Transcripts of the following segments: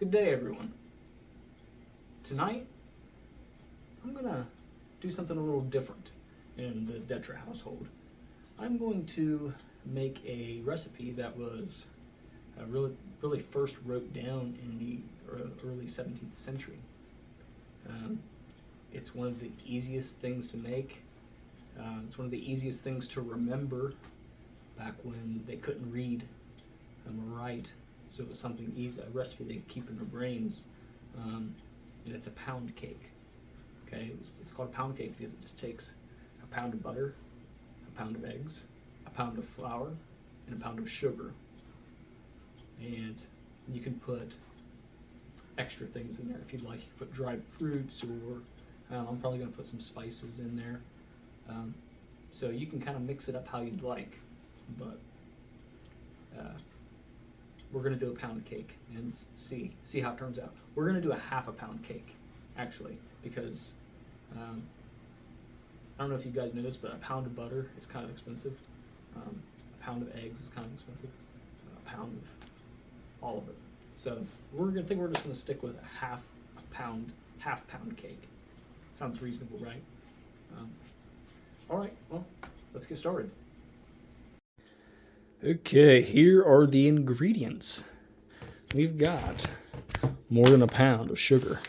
Good day, everyone. Tonight, I'm gonna do something a little different in the Detra household. I'm going to make a recipe that was really first wrote down in the early 17th century. It's one of the easiest things to make. It's one of the easiest things to remember back when they couldn't read or write. So it was something easy, a recipe they could keep in their brains. And it's a pound cake. Okay, it's called a pound cake because it just takes a pound of butter, a pound of eggs, a pound of flour, and a pound of sugar. And you can put extra things in there if you'd like. You can put dried fruits, or I'm probably going to put some spices in there. So you can kind of mix it up how you'd like. But we're going to do a pound cake and see how it turns out. We're going to do a half a pound cake, actually, because I don't know if you guys know this, but a pound of butter is kind of expensive. A pound of eggs is kind of expensive. A pound of all of it. So we're just going to stick with a half pound cake. Sounds reasonable, right? All right, well, let's get started. Okay, here are the ingredients. We've got more than a pound of sugar.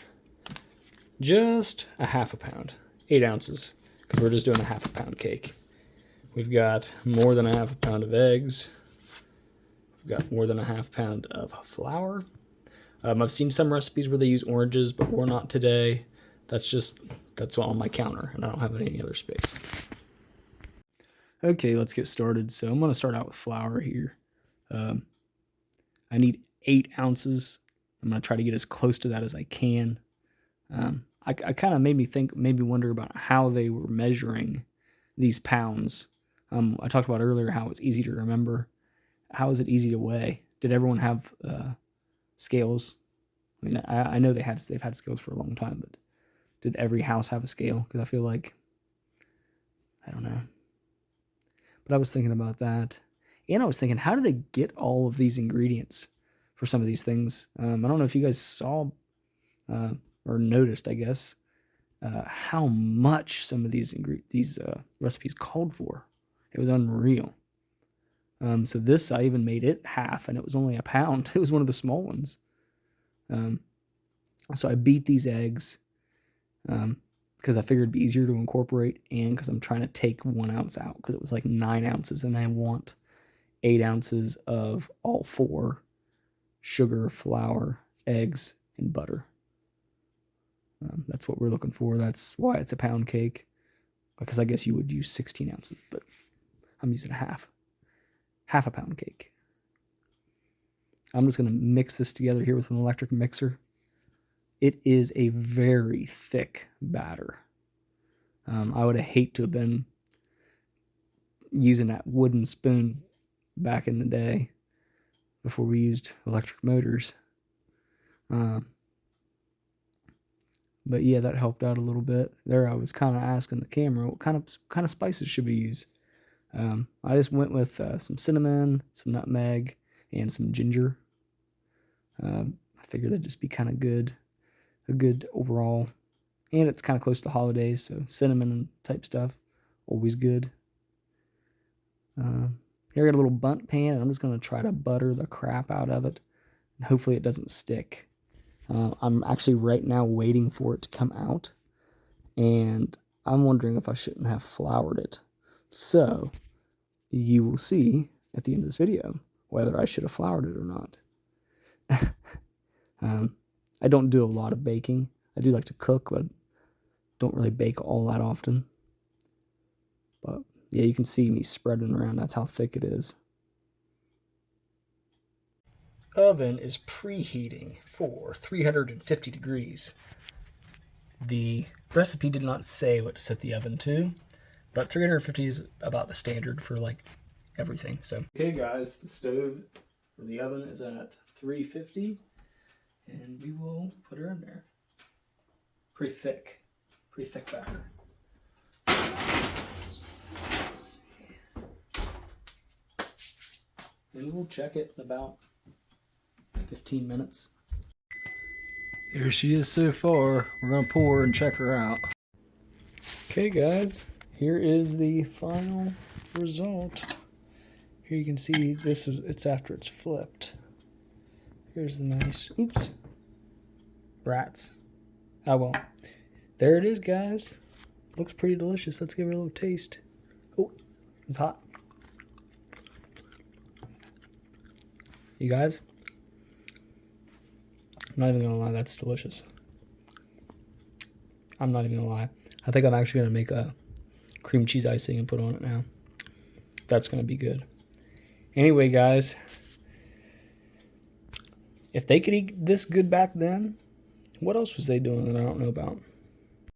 Just a half a pound, 8 ounces, because we're just doing a half a pound cake. We've got more than a half a pound of eggs. We've got more than a half pound of flour. I've seen some recipes where they use oranges, but we're not today. That's on my counter, and I don't have any other space. Okay, let's get started. So I'm going to start out with flour here. I need 8 ounces. I'm going to try to get as close to that as I can. I kind of made me wonder about how they were measuring these pounds. I talked about earlier how it's easy to remember. How is it easy to weigh? Did everyone have scales? I mean, I know they've had scales for a long time, but did every house have a scale? Because I feel like, I don't know. But I was thinking about that. And I was thinking, how do they get all of these ingredients for some of these things? I don't know if you guys saw or noticed, I guess, how much some of these recipes called for. It was unreal. So this, I even made it half, and it was only a pound. It was one of the small ones. So I beat these eggs because I figured it'd be easier to incorporate, and because I'm trying to take 1 ounce out, because it was like 9 ounces, and I want 8 ounces of all 4: sugar, flour, eggs, and butter. That's what we're looking for. That's why it's a pound cake, because I guess you would use 16 ounces, but I'm using half a pound cake. I'm just going to mix this together here with an electric mixer. It is a very thick batter. I would have hated to have been using that wooden spoon back in the day before we used electric motors. But yeah, that helped out a little bit. There, I was kind of asking the camera what kind of spices should we use. I just went with some cinnamon, some nutmeg, and some ginger. I figured that'd just be kind of good. A good overall, and it's kind of close to the holidays, so cinnamon type stuff, always good. Here I got a little bundt pan, and I'm just going to try to butter the crap out of it, and hopefully it doesn't stick. I'm actually right now waiting for it to come out, and I'm wondering if I shouldn't have floured it. So you will see at the end of this video whether I should have floured it or not. I don't do a lot of baking. I do like to cook, but don't really bake all that often. But yeah, you can see me spreading around. That's how thick it is. Oven is preheating for 350 degrees. The recipe did not say what to set the oven to, but 350 is about the standard for like everything. So okay guys, the stove or the oven is at 350. And we will put her in there. Pretty thick batter. Let's see. And we'll check it in about 15 minutes. Here she is so far. We're gonna pour her and check her out. Okay, guys, here is the final result. Here you can see it's after it's flipped. Here's the nice, oops, rats. Oh well, there it is, guys. Looks pretty delicious. Let's give it a little taste. Oh, it's hot. You guys, I'm not even gonna lie, that's delicious. I'm not even gonna lie. I think I'm actually gonna make a cream cheese icing and put on it now. That's gonna be good. Anyway, guys, if they could eat this good back then, what else was they doing that I don't know about?